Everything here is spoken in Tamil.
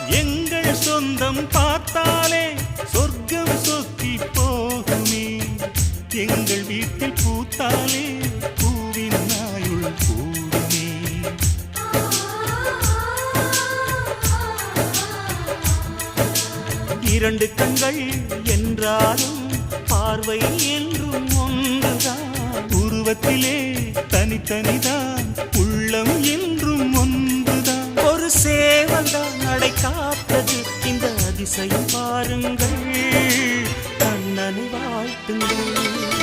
எங்கள் சொந்தம் பார்த்தாலே சொர்க்கம் சொத்தி போகுமே. எங்கள் வீட்டில் பூத்தாலே பூவின் நாயுள் கூடுமே. இரண்டு கண்கள் என்றாலும் பார்வை என்றும் ஒன்றுதான். உருவத்திலே தனித்தனிதான், உள்ளம் என்றும் ஒன்றுதான். ஒரு சேவல்தான் நடை காத்தது, இந்த அதிசயம் பாருங்கள். கண்ணனை வாழ்த்துங்கள்.